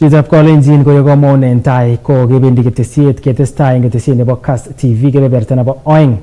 Chitab kolenjin koyokomon en tai ko kebendi ketestai en ketesiet nebo Kass TV kebeberta nebo oeng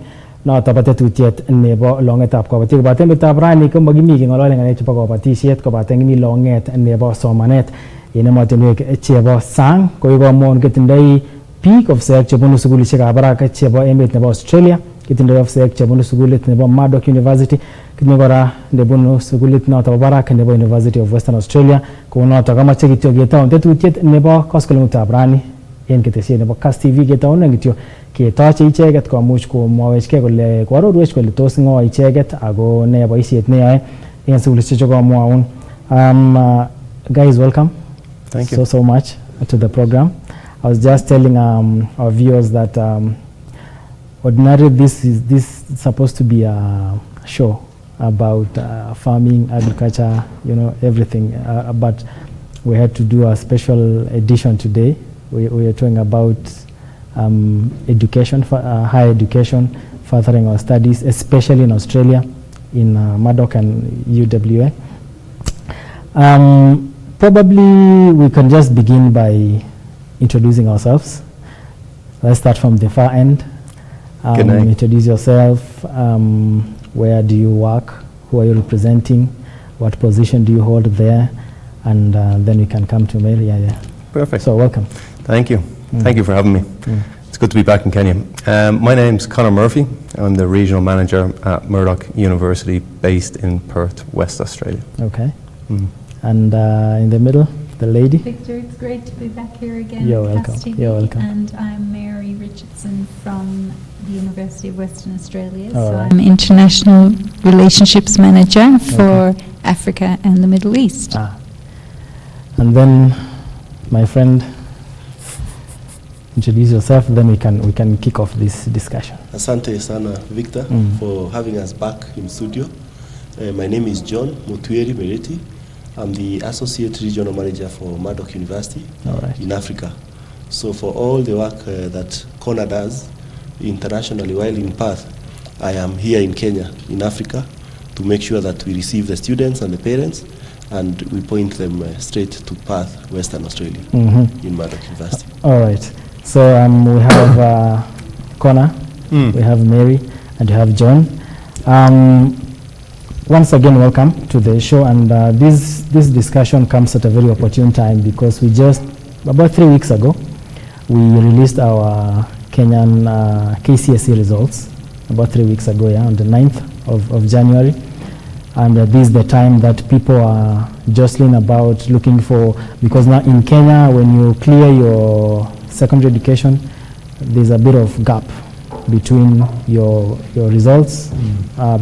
noto bo tetutiet nebo longetab kobotik. Kobaten betutab rani ko makimi keng'olole ng'alek chebo kobotishet kobaten kimi longet nebo somanet en emotinwek chebo sang. Koyokomon ketindoi biik ofisek chebunu sukulishekab barak chebo emet nebo Australia, ketindoi ofisek chebunu sukulit nebo Murdoch University, kitinye kora nebunu sukulit noto bo barak nebo University of Western Australia. Kou noto kamache kityo ketaun tetutiet nebo koskoleng'utab rani en ketesiet nebo Kass TV ketaunen kityo ketoche icheket komuch komwawechgei kole koarorwech kole tos ng'o icheket ako ne boisiet neyoe en sukulishek chekomwaun. Guys, welcome. Thank you so much to the program. I was just telling our viewers that ordinarily this is supposed to be a show about farming, agriculture, everything. But we had to do a special edition today. We are talking about education, higher education, furthering our studies, especially in Australia, in Murdoch and UWA. Probably we can just begin by introducing ourselves. Let's start from the far end. Introduce yourself. Where do you work? Who are you representing? What position do you hold there? And then we can come to Mary. Yeah. Perfect. So welcome. Thank you. Thank you for having me. It's good to be back in Kenya. My name's Conor Murphy. I'm the regional manager at Murdoch University based in Perth, West Australia. Okay. And in the middle, the lady. Victor, it's great to be back here again. You're welcome. You're welcome. And I'm Mary Richardson from the University of Western Australia. All so right. I'm International Relationships Manager for Africa and the Middle East. And then, my friend, introduce yourself, then we can kick off this discussion. Asante sana, Victor, for having us back in studio. My name is John Mutwiri Mereti. I'm the Associate Regional Manager for Murdoch University in Africa. So for all the work that Conor does internationally while in Perth, I am here in Kenya, in Africa, to make sure that we receive the students and the parents and we point them straight to Perth, Western Australia, in Murdoch University. All right. So we have Conor, we have Mary, and we have John. Once again, welcome to the show, and this discussion comes at a very opportune time because we just, about 3 weeks ago, we released our Kenyan KCSE results, about 3 weeks ago, on the 9th of January, and this is the time that people are jostling about looking for, because now in Kenya, when you clear your secondary education, there's a bit of gap between your results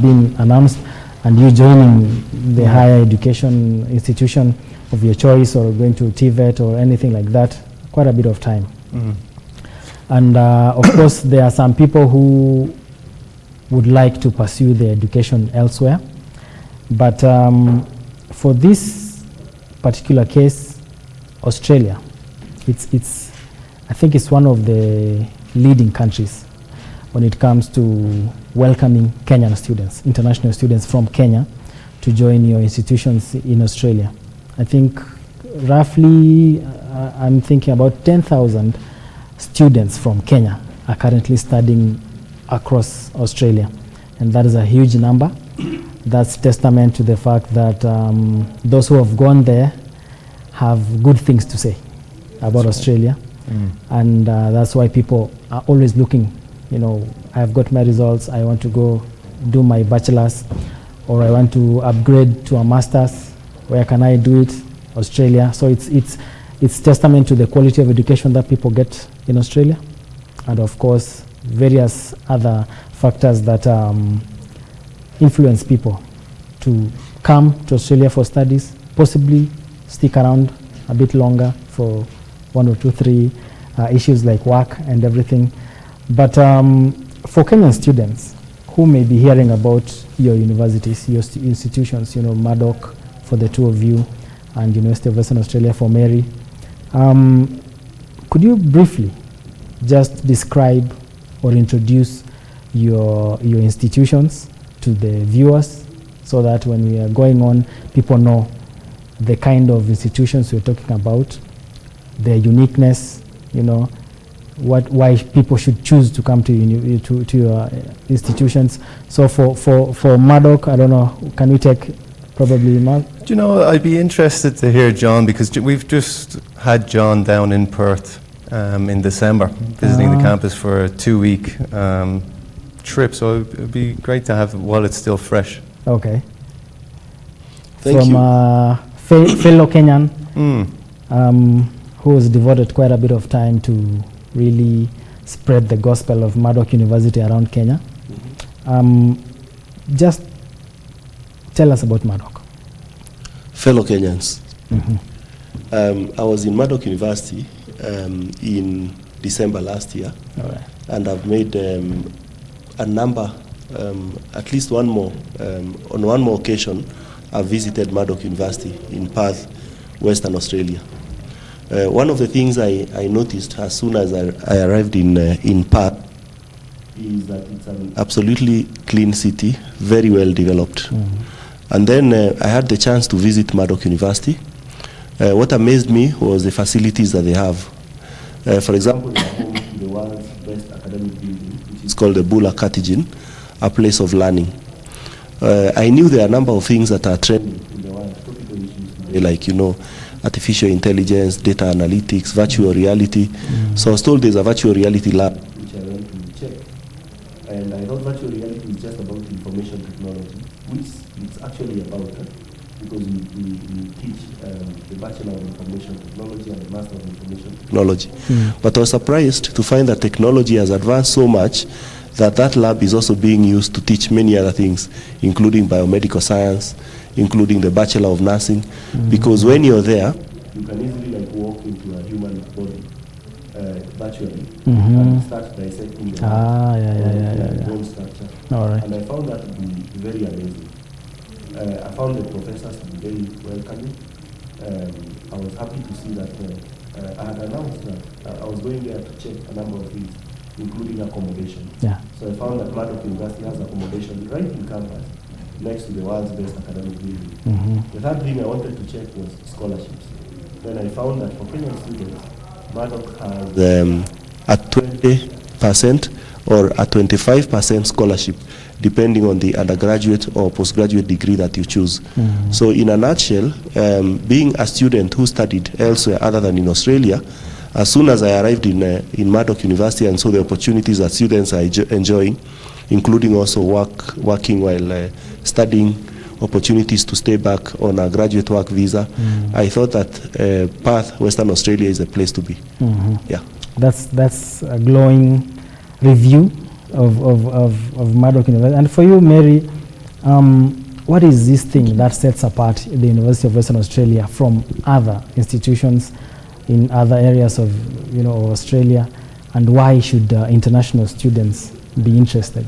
being announced and you joining the higher education institution of your choice or going to TVET or anything like that, quite a bit of time. And of course, there are some people who would like to pursue their education elsewhere. But for this particular case, Australia, I think it's one of the leading countries when it comes to welcoming Kenyan students, international students from Kenya to join your institutions in Australia. I think roughly, I'm thinking about 10,000 students from Kenya are currently studying across Australia. And that is a huge number. That's testament to the fact that those who have gone there have good things to say about Australia. And that's why people are always looking, I've got my results, I want to go do my bachelor's, or I want to upgrade to a master's. Where can I do it? Australia. So it's testament to the quality of education that people get in Australia, and of course various other factors that influence people to come to Australia for studies, possibly stick around a bit longer for 1 or 2, 3 issues like work and everything. But for Kenyan students who may be hearing about your universities, your institutions, Murdoch for the two of you, and University of Western Australia for Mary, could you briefly just describe or introduce your institutions to the viewers so that when we are going on, people know the kind of institutions we're talking about their uniqueness, you know, why people should choose to come to your institutions. So for Murdoch, I don't know, can we take probably Mark? Do you know, I'd be interested to hear John, because we've just had John down in Perth in December, visiting the campus for a 2-week trip, so it'd be great to have while it's still fresh. Okay. Thank you. Fellow Kenyan, who has devoted quite a bit of time to really spread the gospel of Murdoch University around Kenya. Just tell us about Murdoch. Fellow Kenyans. I was in Murdoch University in December last year, and I've made a number, at least one more, on one more occasion, I've visited Murdoch University in Perth, Western Australia. One of the things I noticed as soon as I arrived in Perth is that it's an absolutely clean city, very well developed. And then I had the chance to visit Murdoch University. What amazed me was the facilities that they have. For example, they are home to the world's best academic building, which is called the Bula Cartagin, a place of learning. I knew there are a number of things that are trending in the world, topical issues today, like, you know, artificial intelligence, data analytics, virtual reality. So I was told there's a virtual reality lab, which I went to check. And I thought virtual reality is just about information technology, which it's actually about that, because we teach the Bachelor of Information Technology and the Master of Information Technology. But I was surprised to find that technology has advanced so much that lab is also being used to teach many other things, including biomedical science, including the Bachelor of Nursing, because when you're there, you can easily like walk into a human body virtually and start dissecting the bone structure. And I found that to be very amazing. I found the professors to be very welcoming. I was happy to see that I had announced that I was going there to check a number of things, including accommodation. So I found that Murdoch University has accommodation right in campus, next to the world's best academic building. The third thing I wanted to check was scholarships. Then I found that for Kenyan students, Murdoch has a 20% or a 25% scholarship, depending on the undergraduate or postgraduate degree that you choose. So in a nutshell, being a student who studied elsewhere other than in Australia, as soon as I arrived in Murdoch University and saw the opportunities that students are enjoying, including also working while studying, opportunities to stay back on a graduate work visa, I thought that Perth, Western Australia is a place to be. Yeah, that's a glowing review of Murdoch University. And for you, Mary, what is this thing that sets apart the University of Western Australia from other institutions in other areas of Australia, and why should international students be interested?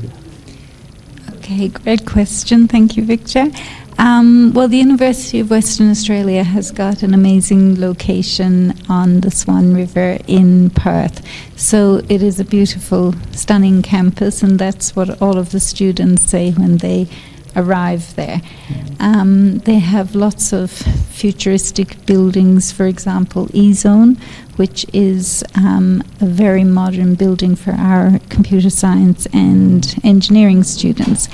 Okay, great question. Thank you, Victor. Well, the University of Western Australia has got an amazing location on the Swan River in Perth. So it is a beautiful, stunning campus, and that's what all of the students say when they arrive there. They have lots of futuristic buildings, for example, E-Zone, which is a very modern building for our computer science and engineering students.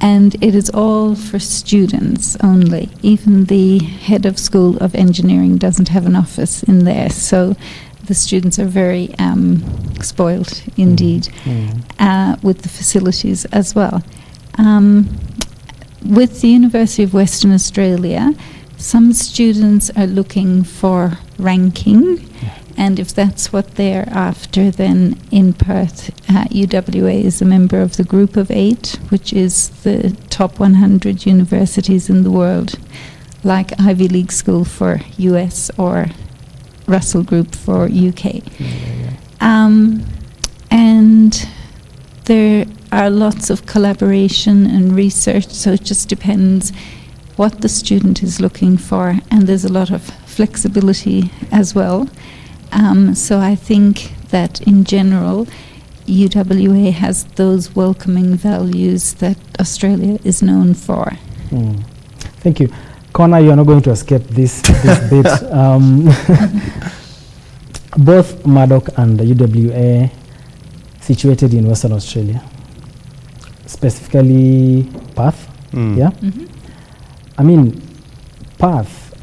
And it is all for students only. Even the head of School of Engineering doesn't have an office in there. So the students are very spoiled indeed with the facilities as well. With the University of Western Australia, some students are looking for ranking, and if that's what they're after, then in Perth, UWA is a member of the Group of 8, which is the top 100 universities in the world, like Ivy League School for US or Russell Group for UK. And there are lots of collaboration and research, so it just depends what the student is looking for, and there's a lot of flexibility as well. So I think that in general, UWA has those welcoming values that Australia is known for. Thank you. Conor, you're not going to escape this bit. both Murdoch and the UWA situated in Western Australia, specifically Perth. Yeah. I mean, Perth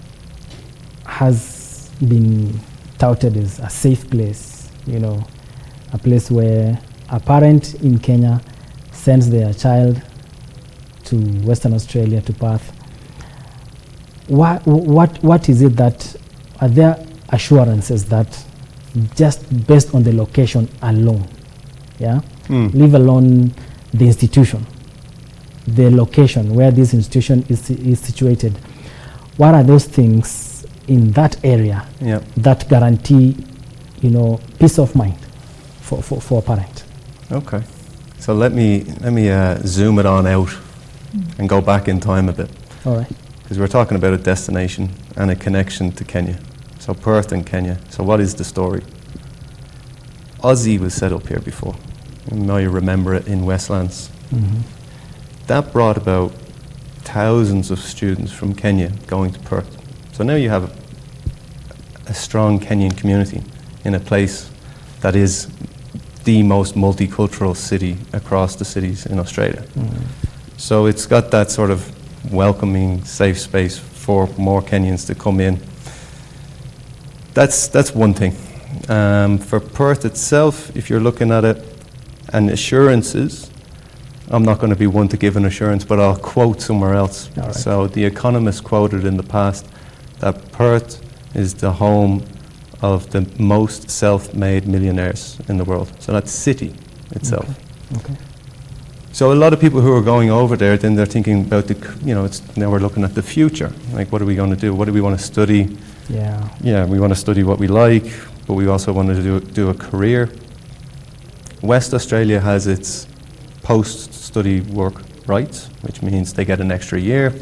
has been touted as a safe place, a place where a parent in Kenya sends their child to Western Australia, to Perth. What is it that, are there assurances that just based on the location alone, leave alone the institution, the location where this institution is situated, what are those things in that area that guarantee, peace of mind for a parent? Okay, so let me zoom it on out and go back in time a bit. All right. Because we're talking about a destination and a connection to Kenya. So Perth and Kenya. So what is the story? Aussie was set up here before. You know, you remember it in Westlands. That brought about thousands of students from Kenya going to Perth. So now you have a strong Kenyan community in a place that is the most multicultural city across the cities in Australia. So it's got that sort of welcoming, safe space for more Kenyans to come in. That's one thing. For Perth itself, if you're looking at it, and assurances, I'm not going to be one to give an assurance, but I'll quote somewhere else. All right. So The Economist quoted in the past that Perth is the home of the most self-made millionaires in the world. So that city itself. Okay. So a lot of people who are going over there, then they're thinking about now we're looking at the future. Like, what are we going to do? What do we want to study? Yeah, we want to study what we like, but we also want to do a career. West Australia has its post-study work rights, which means they get an extra year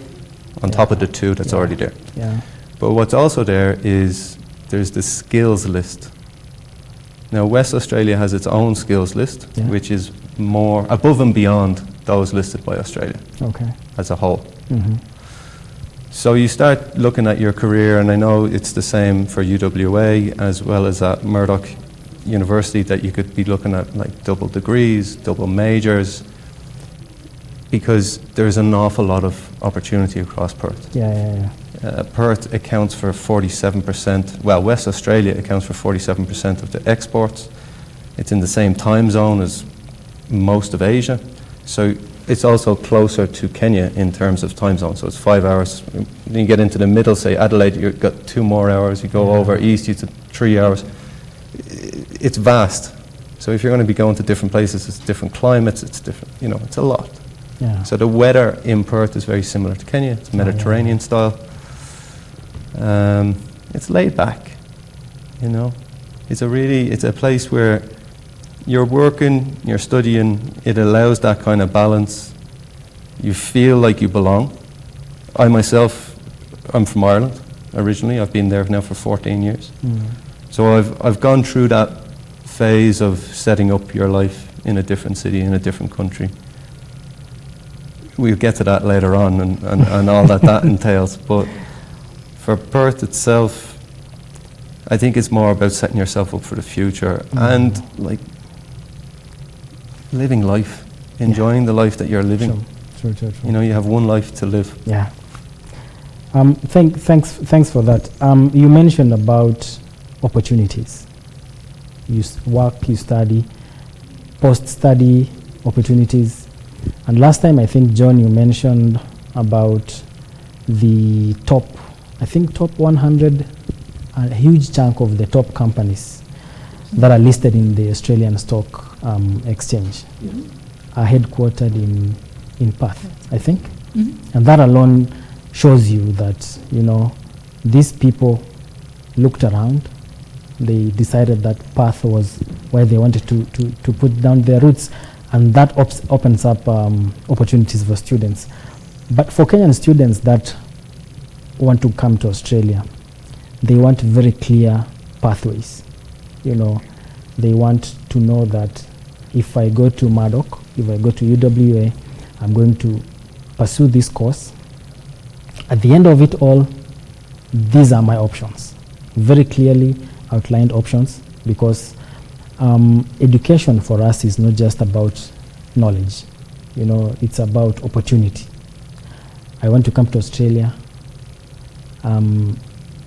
on top of the 2 that's already there. Yeah. But what's also there is there's the skills list. Now, West Australia has its own skills list, which is more above and beyond those listed by Australia as a whole. So you start looking at your career, and I know it's the same for UWA as well as at Murdoch University, that you could be looking at like double degrees, double majors, because there's an awful lot of opportunity across Perth. Perth accounts for 47%, well, West Australia accounts for 47% of the exports. It's in the same time zone as most of Asia. So it's also closer to Kenya in terms of time zone. So it's 5 hours. When you get into the middle, say Adelaide, you've got 2 more hours. You go over east, it's 3 hours. It's vast. So if you're going to be going to different places, it's different climates, it's different, it's a lot. So the weather in Perth is very similar to Kenya. It's Mediterranean style. It's laid back, It's a place where you're working, you're studying, it allows that kind of balance. You feel like you belong. I myself, I'm from Ireland originally. I've been there now for 14 years. So I've gone through that phase of setting up your life in a different city, in a different country. We'll get to that later on and all that entails. But for Perth itself, I think it's more about setting yourself up for the future and like living life, enjoying the life that you're living. True. You have one life to live. Yeah. Thanks for that. You mentioned about opportunities. You work, you study, post-study opportunities. And last time, I think, John, you mentioned about the top 100, a huge chunk of the top companies that are listed in the Australian Stock Exchange are headquartered in Perth, I think. And that alone shows you that, these people looked around. They decided that Perth was where they wanted to put down their roots, and that opens up opportunities for students. But for Kenyan students that want to come to Australia, they want very clear pathways. They want to know that if I go to Murdoch, if I go to UWA, I'm going to pursue this course. At the end of it all, these are my options. Very clearly, outlined options, because education for us is not just about knowledge. You know, it's about opportunity. I want to come to Australia,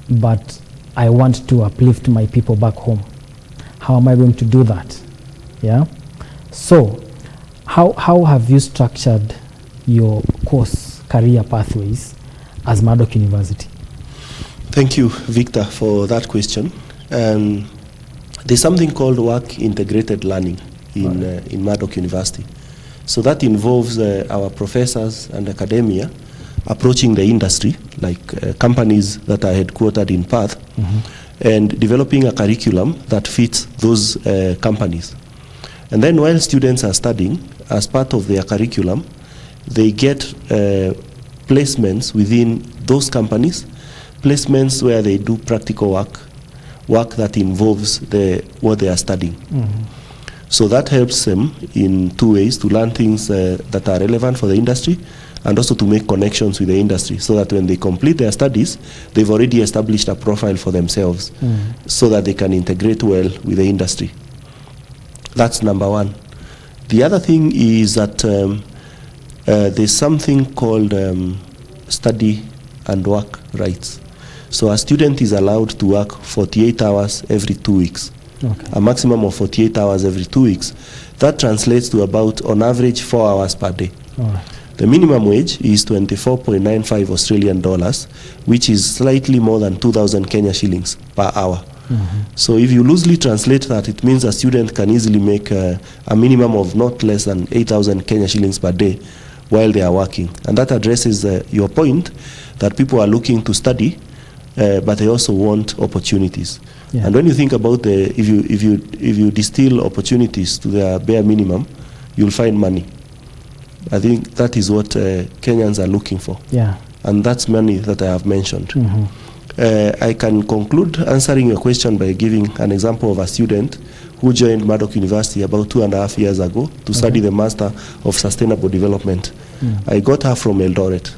but I want to uplift my people back home. How am I going to do that? Yeah. So, how have you structured your course career pathways as Murdoch University? Thank you, Victor, for that question. There's something called work integrated learning in Murdoch University. So that involves our professors and academia approaching the industry, like companies that are headquartered in Perth, and developing a curriculum that fits those companies. And then while students are studying, as part of their curriculum, they get placements within those companies, placements where they do practical work that involves what they are studying. So that helps them in two ways: to learn things that are relevant for the industry, and also to make connections with the industry, so that when they complete their studies, they've already established a profile for themselves, so that they can integrate well with the industry. That's number one. The other thing is that there's something called study and work rights. So a student is allowed to work 48 hours every 2 weeks. Okay. A maximum of 48 hours every 2 weeks. That translates to about, on average, 4 hours per day. Right. The minimum wage is 24.95 Australian dollars, which is slightly more than 2,000 Kenya shillings per hour. So if you loosely translate that, it means a student can easily make a minimum of not less than 8,000 Kenya shillings per day while they are working. And that addresses your point that people are looking to study, but they also want opportunities. Yeah. And when you think about if you distill opportunities to their bare minimum, you'll find money. I think that is what Kenyans are looking for. Yeah. And that's money that I have mentioned. I can conclude answering your question by giving an example of a student who joined Murdoch University about 2.5 years ago to study the Master of Sustainable Development. I got her from Eldoret.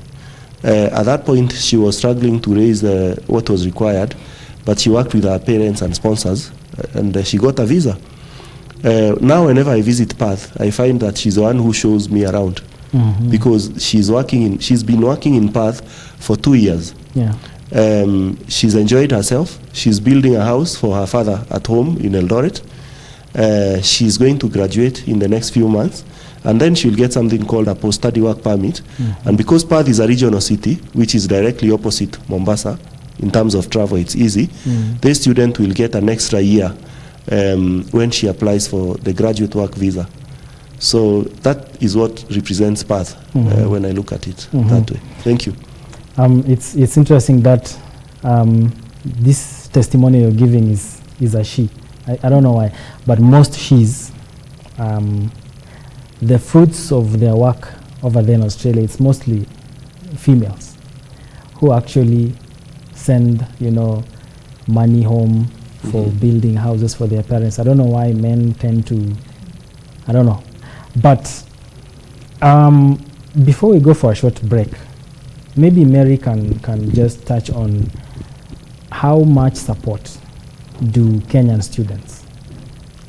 At that point, she was struggling to raise what was required, but she worked with her parents and sponsors, and she got a visa. Now, whenever I visit Perth, I find that she's the one who shows me around, because she's been working in Perth for 2 years. Yeah. She's enjoyed herself. She's building a house for her father at home in Eldoret. She's going to graduate in the next few months, and then she'll get something called a post-study work permit. And because Perth is a regional city, which is directly opposite Mombasa, in terms of travel, it's easy. The student will get an extra year when she applies for the graduate work visa. So that is what represents Perth when I look at it that way. Thank you. It's interesting that this testimony you're giving is a she. I don't know why, but most she's, the fruits of their work over there in Australia, it's mostly females who actually send, money home for building houses for their parents. I don't know why men tend to, I don't know. But before we go for a short break, maybe Mary can just touch on how much support do Kenyan students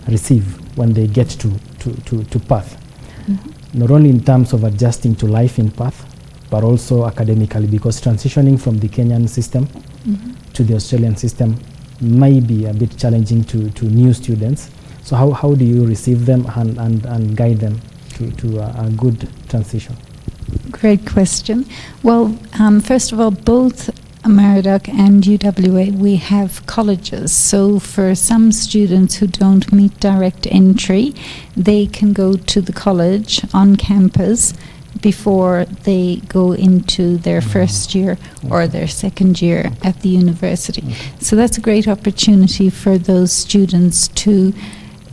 receive when they get to Perth, not only in terms of adjusting to life in Perth, but also academically, because transitioning from the Kenyan system to the Australian system may be a bit challenging to new students. So how do you receive them and guide them to a good transition? Great question. Well, first of all, both Murdoch and UWA, we have colleges. So for some students who don't meet direct entry, they can go to the college on campus before they go into their first year or their second year at the university. So that's a great opportunity for those students to,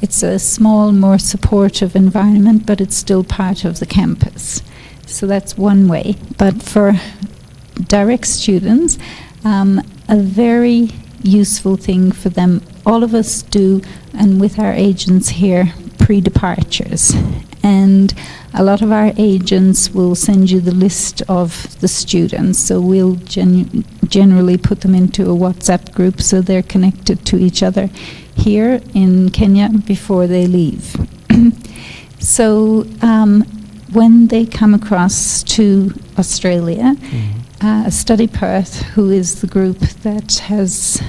it's a small, more supportive environment, but it's still part of the campus. So that's one way. But for direct students, a very useful thing for them, all of us do, and with our agents here, pre-departures. And a lot of our agents will send you the list of the students. So we'll generally put them into a WhatsApp group so they're connected to each other here in Kenya before they leave. So when they come across to Australia, Study Perth, who is the group that has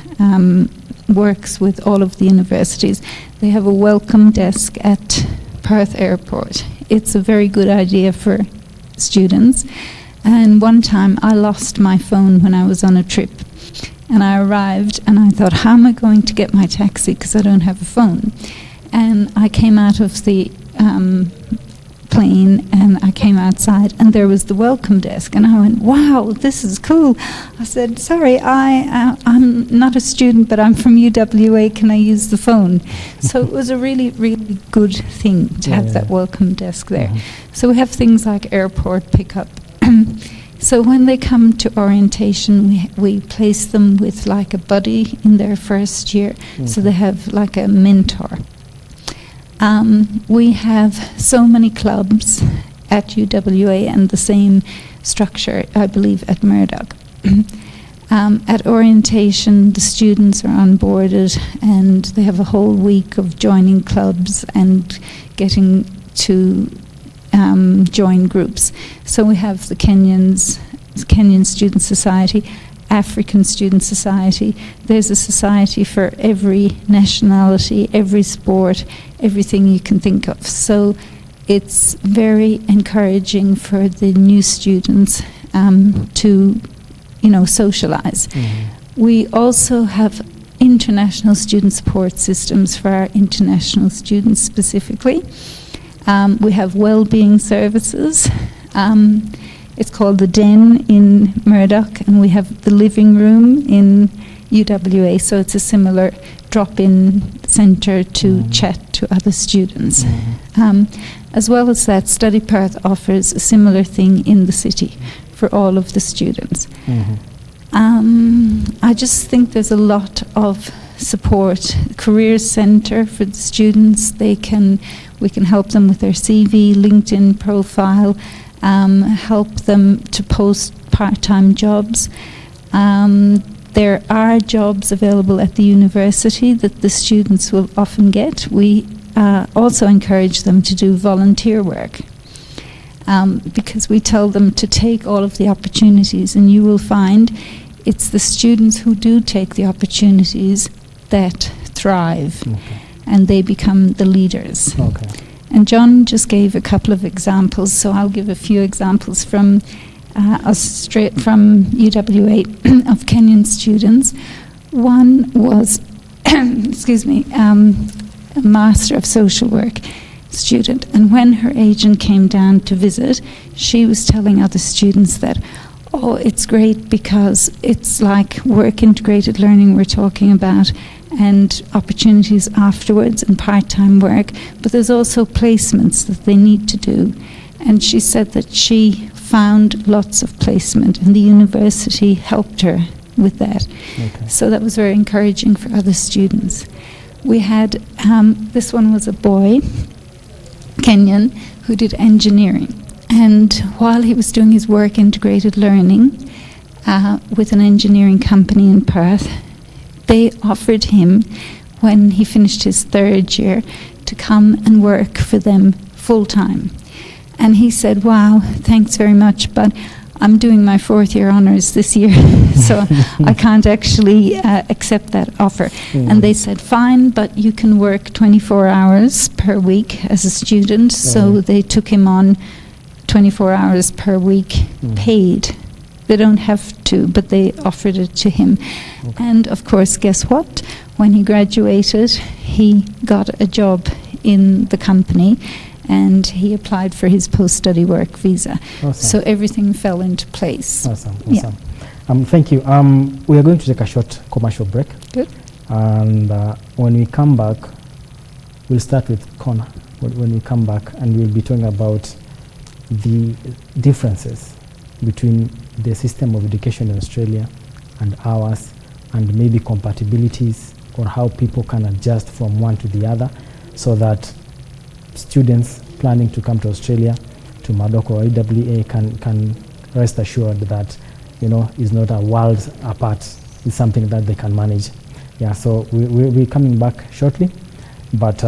works with all of the universities, they have a welcome desk at Perth Airport. It's a very good idea for students. And one time I lost my phone when I was on a trip. And I arrived and I thought, how am I going to get my taxi because I don't have a phone? And I came out of the plane and I came outside and there was the welcome desk and I went, wow, this is cool. I said, sorry, I'm not a student, but I'm from UWA, can I use the phone? So it was a really, really good thing to have that welcome desk there. So we have things like airport pickup. So when they come to orientation, we place them with like a buddy in their first year, so they have like a mentor. We have so many clubs at UWA and the same structure, I believe, at Murdoch. At orientation, the students are onboarded and they have a whole week of joining clubs and getting to join groups. So we have the Kenyan Student Society, African Student Society. There's a society for every nationality, every sport, everything you can think of. So it's very encouraging for the new students to, socialize. We also have international student support systems for our international students specifically. We have well-being services. It's called the Den in Murdoch, and we have the living room in UWA, so it's a similar drop-in centre to chat to other students. As well as that, Study Perth offers a similar thing in the city for all of the students. I just think there's a lot of support. Career Centre for the students, we can help them with their CV, LinkedIn profile, help them to post part-time jobs. There are jobs available at the university that the students will often get. We also encourage them to do volunteer work because we tell them to take all of the opportunities, and you will find it's the students who do take the opportunities that thrive, and they become the leaders. And John just gave a couple of examples, so I'll give a few examples from UWA of Kenyan students. One was, a Master of Social Work student, and when her agent came down to visit, she was telling other students that, oh, it's great because it's like work integrated learning we're talking about, and opportunities afterwards and part-time work, but there's also placements that they need to do. And she said that she found lots of placement and the university helped her with that. So that was very encouraging for other students. We had, this one was a boy, Kenyan, who did engineering. And while he was doing his work integrated learning with an engineering company in Perth, they offered him, when he finished his third year, to come and work for them full-time. And he said, wow, thanks very much, but I'm doing my fourth year honours this year, so I can't actually accept that offer. And they said, fine, but you can work 24 hours per week as a student. So they took him on 24 hours per week paid. They don't have to, but they offered it to him. And of course, guess what? When he graduated, he got a job in the company and he applied for his post-study work visa. So everything fell into place. Awesome. Thank you. We are going to take a short commercial break. Good. And when we come back, we'll start with Conor. When we come back, and we'll be talking about the differences between the system of education in Australia and ours, and maybe compatibilities or how people can adjust from one to the other so that students planning to come to Australia, to Murdoch or AWA, can rest assured that, is not a world apart. It's something that they can manage. Yeah, so we're coming back shortly, but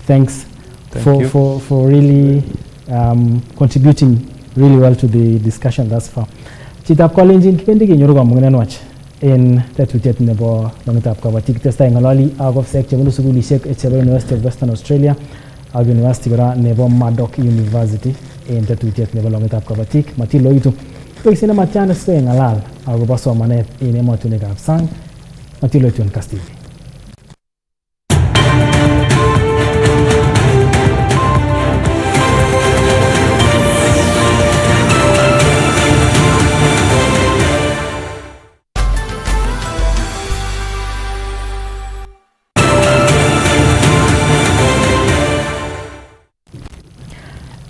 thanks for really contributing really well to the discussion thus far. Chitab Kolenjin kipendi kenyoru mungenwach en tetutiet nebo longitab kabatik testai ngalali akob sek chebunu sugulishek chebo University of Western Australia ak University kora nebo Murdoch University en tetutiet nebo longitab kabatik matiloitu Pekisina matiana swe ngalal akobo somanet en emotinwekab sang matiloitu en Kass TV.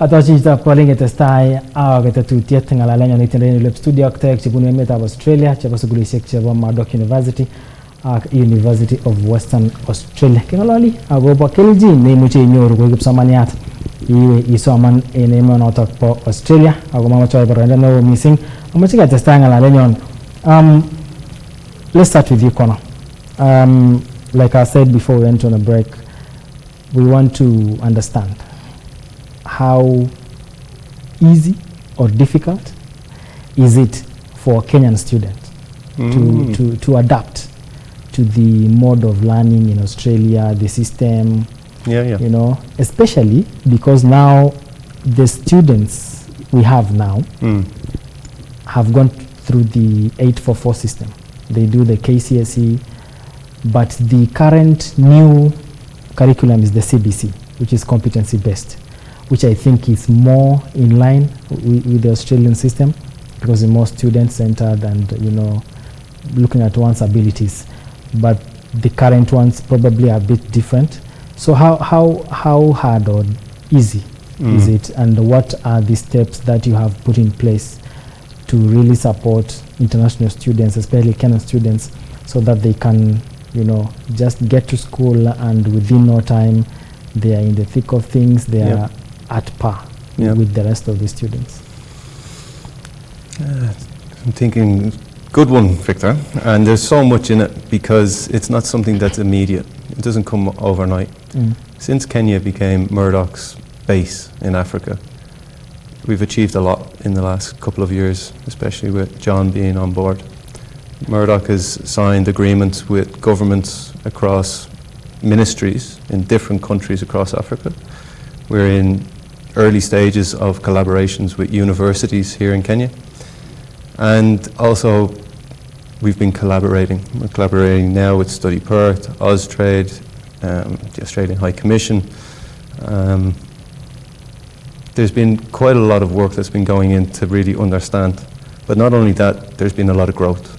Atachita polling testai tetutiet ngalalenyo nitendeni lep studio ak tek chebunu emetab Australia chebo sugulishek chebo Murdoch University ak University of Western Australia. Kengalali akobo keljin neimuche inyoru ko kipsomaniat iwe isoman en emonotok po Australia ako mamache boroindo neo missing. Amache ketestai ngalalenyon. Let's start with you, Conor. Like I said before we went on a break, we want to understand how easy or difficult is it for a Kenyan student to adapt to the mode of learning in Australia, the system, especially because now the students we have now have gone through the 844 system. They do the KCSE, but the current new curriculum is the CBC, which is competency based, which I think is more in line with the Australian system because it's more student-centered and, looking at one's abilities. But the current ones probably are a bit different. So how hard or easy is it, and what are the steps that you have put in place to really support international students, especially Kenyan students, so that they can, just get to school and within no time they are in the thick of things, they are at par with the rest of the students? I'm thinking, good one, Victor. And there's so much in it because it's not something that's immediate. It doesn't come overnight. Since Kenya became Murdoch's base in Africa, we've achieved a lot in the last couple of years, especially with John being on board. Murdoch has signed agreements with governments across ministries in different countries across Africa. We're in early stages of collaborations with universities here in Kenya. And also, we've been collaborating. We're collaborating now with Study Perth, Austrade, the Australian High Commission. There's been quite a lot of work that's been going in to really understand. But not only that, there's been a lot of growth.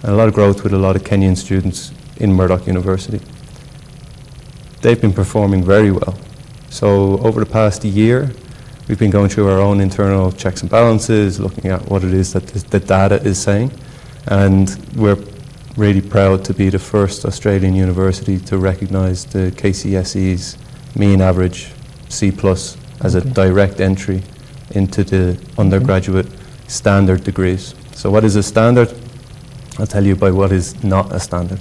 And a lot of growth with a lot of Kenyan students in Murdoch University. They've been performing very well. So over the past year, we've been going through our own internal checks and balances, looking at what it is that the data is saying. And we're really proud to be the first Australian university to recognise the KCSE's mean average C+ as a direct entry into the undergraduate standard degrees. So what is a standard? I'll tell you by what is not a standard.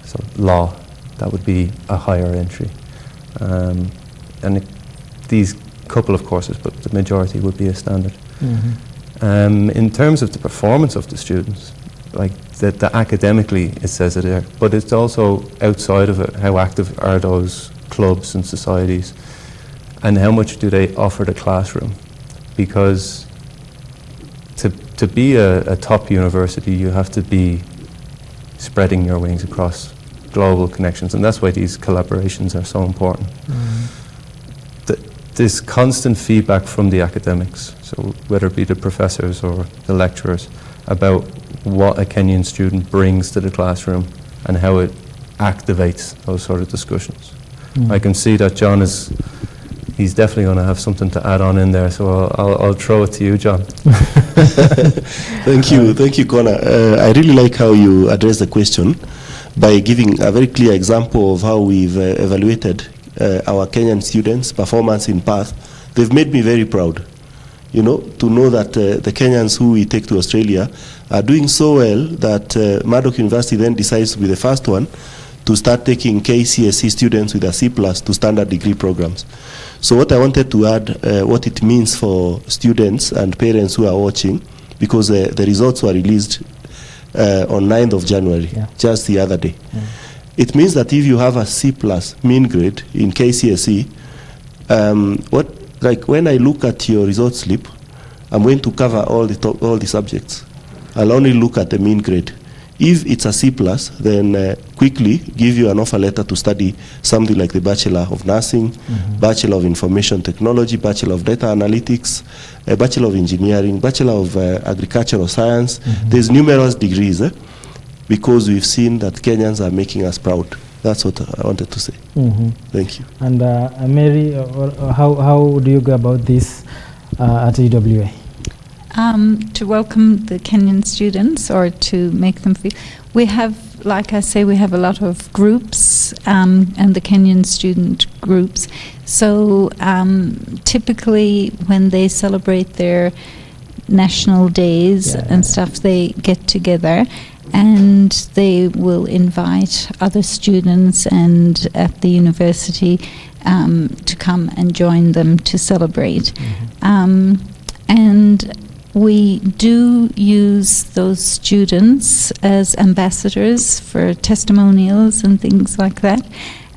So law, that would be a higher entry. And these couple of courses, but the majority would be a standard. In terms of the performance of the students, like the academically it says it there, but it's also outside of it, how active are those clubs and societies, and how much do they offer the classroom? Because to be a top university, you have to be spreading your wings across global connections, and that's why these collaborations are so important. This constant feedback from the academics, so whether it be the professors or the lecturers, about what a Kenyan student brings to the classroom and how it activates those sort of discussions. I can see that John he's definitely going to have something to add on in there, so I'll throw it to you, John. Thank you, Conor. I really like how you address the question by giving a very clear example of how we've evaluated our Kenyan students' performance in Perth, they've made me very proud. You know, to know that the Kenyans who we take to Australia are doing so well that Murdoch University then decides to be the first one to start taking KCSE students with a C+ to standard degree programs. So what I wanted to add, what it means for students and parents who are watching, because the results were released on 9th of January, just the other day. It means that if you have a C+ mean grade in KCSE, like when I look at your result slip, I'm going to cover all the subjects. I'll only look at the mean grade. If it's a C+, then quickly give you an offer letter to study something like the Bachelor of Nursing, Bachelor of Information Technology, Bachelor of Data Analytics, Bachelor of Engineering, Bachelor of Agricultural Science. There's numerous degrees, because we've seen that Kenyans are making us proud. That's what I wanted to say. Thank you. And Mary, how do you go about this at UWA? To welcome the Kenyan students, or to make them feel. We have, like I say, we have a lot of groups, and the Kenyan student groups. So typically when they celebrate their national days and stuff, they get together and they will invite other students and at the university to come and join them to celebrate. And we do use those students as ambassadors for testimonials and things like that.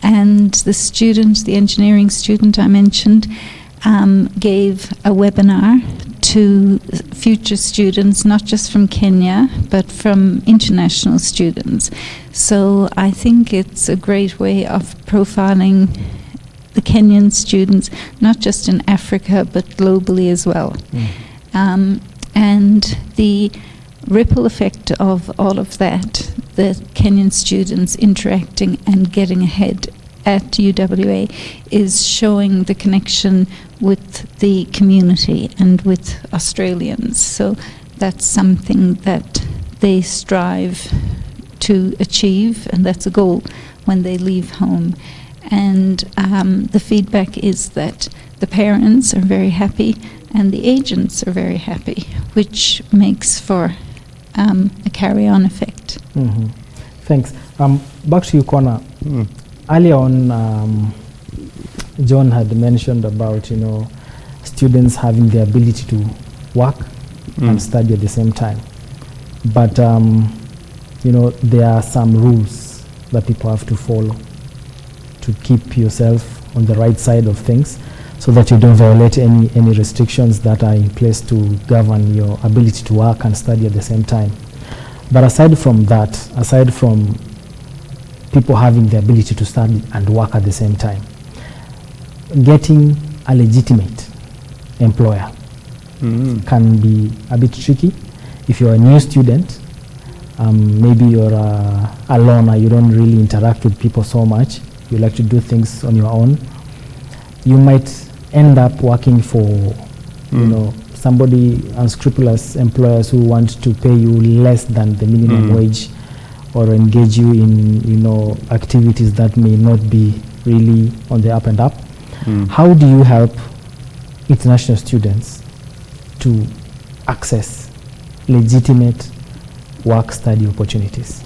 And the student, the engineering student I mentioned, gave a webinar to future students, not just from Kenya, but from international students. So I think it's a great way of profiling the Kenyan students, not just in Africa, but globally as well. And the ripple effect of all of that, the Kenyan students interacting and getting ahead at UWA, is showing the connection with the community and with Australians. So that's something that they strive to achieve, and that's a goal when they leave home. And the feedback is that the parents are very happy and the agents are very happy, which makes for a carry-on effect. Thanks. Back to you, Conor. Earlier on, John had mentioned about, students having the ability to work and study at the same time. But, there are some rules that people have to follow to keep yourself on the right side of things, so that you don't violate any restrictions that are in place to govern your ability to work and study at the same time. But aside from that, aside from people having the ability to study and work at the same time, getting a legitimate employer can be a bit tricky. If you're a new student, maybe you're a loner, you don't really interact with people so much, you like to do things on your own, you might end up working for somebody, unscrupulous employers who want to pay you less than the minimum wage, or engage you in activities that may not be really on the up and up. How do you help international students to access legitimate work study opportunities?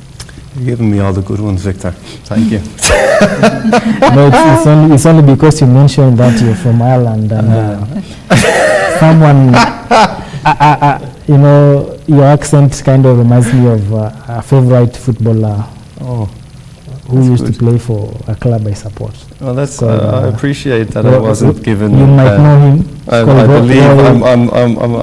You're giving me all the good ones, Victor. Thank you. No, it's only because you mentioned that you're from Ireland, and someone, your accent kind of reminds me of a favorite footballer who used to play for a club I support. Well, that's I appreciate that I wasn't given. You might know him. I believe.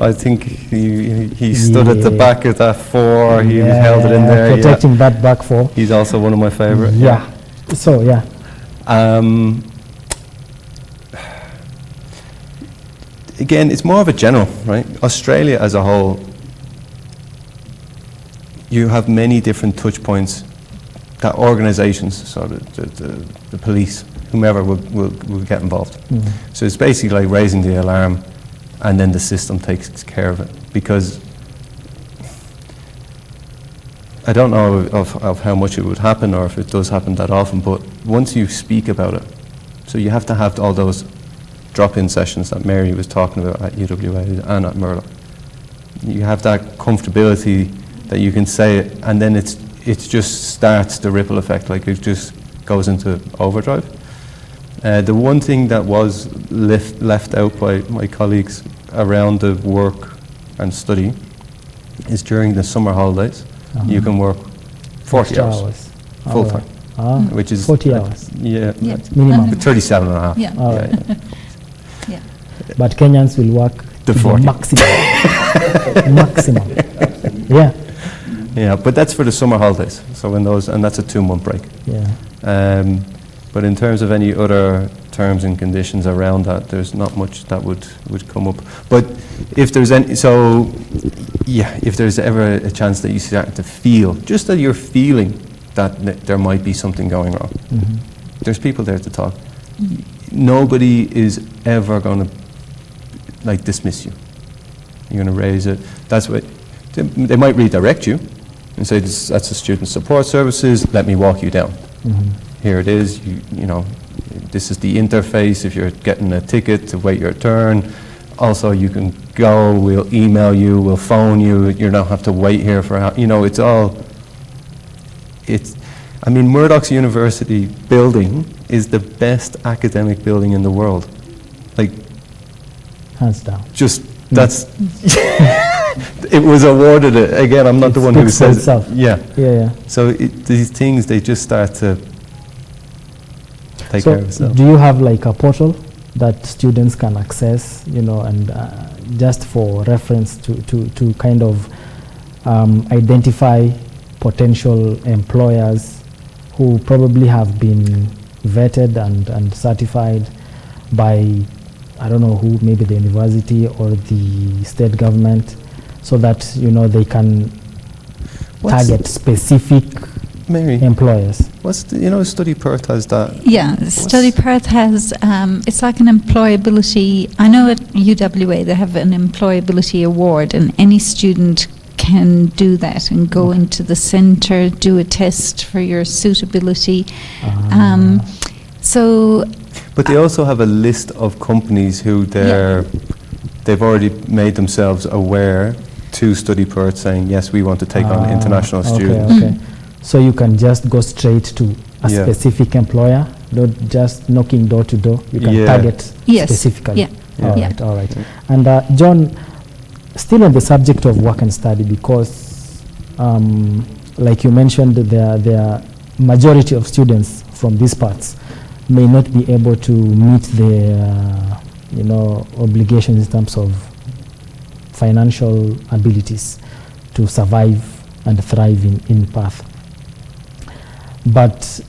I think he stood at the back of that four. He held it in there. Protecting that back four. He's also one of my favorite. Yeah. So again, it's more of a general, right? Australia as a whole, you have many different touch points that organisations, so the police, whomever will get involved. So it's basically like raising the alarm, and then the system takes care of it. Because I don't know of how much it would happen, or if it does happen that often, but once you speak about it, So you have to have all those drop-in sessions that Mary was talking about at UWA and at Murdoch. You have that comfortability that you can say it, and then it just starts the ripple effect, like it just goes into overdrive. The one thing that was left out by my colleagues around the work and study is during the summer holidays, you can work 40 hours. Full time. Which is 40 hours. Yeah. Minimum. 37 and a half. Yeah. All right. Yeah. But Kenyans will work The to 40. the maximum. Maximum. Yeah. Yeah, but that's for the summer holidays. So when those, and that's a 2-month break. Yeah. But in terms of any other terms and conditions around that, there's not much that would come up. But if there's any, so yeah, if there's ever a chance that you start to feel, just that you're feeling that there might be something going wrong, there's people there to talk. Nobody is ever going to like dismiss you. You're going to raise it. That's what they might redirect you and say, that's the student support services. Let me walk you down. Here it is. You know, this is the interface. If you're getting a ticket to wait your turn, also you can go. We'll email you. We'll phone you. You don't have to wait here for. You know, it's all. I mean, Murdoch's University building is the best academic building in the world. Like, hands down. just that's. It was awarded it. Again, I'm not the one who says itself. Yeah. Yeah. So these things, they just start to take care of itself. Do you have like a portal that students can access, you know, and just for reference to kind of identify potential employers who probably have been vetted and certified by, I don't know who, maybe the university or the state government, so that, you know, they can target specific Mary, employers? what's the, you know, Study Perth has that? Yeah, Study Perth has, it's like an employability, I know at UWA they have an employability award, and any student can do that and go into the centre, do a test for your suitability. So, But they also have a list of companies who they've already made themselves aware to Study Perth, saying, yes, we want to take on international students. Okay. So you can just go straight to a specific employer, not just knocking door to door. You can target specifically. All right. And John, still on the subject of work and study, because like you mentioned, the majority of students from these parts may not be able to meet their obligations in terms of financial abilities to survive and thrive in Perth. But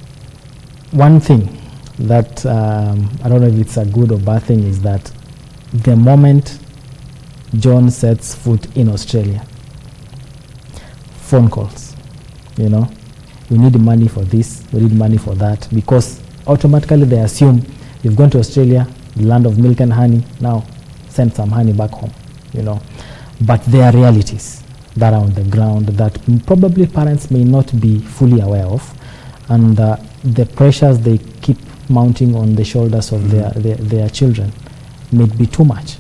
one thing that I don't know if it's a good or bad thing is that the moment John sets foot in Australia, phone calls, we need money for this, we need money for that, because automatically they assume you've gone to Australia, the land of milk and honey, now send some honey back home, But there are realities that are on the ground that probably parents may not be fully aware of, and the pressures they keep mounting on the shoulders of their children may be too much,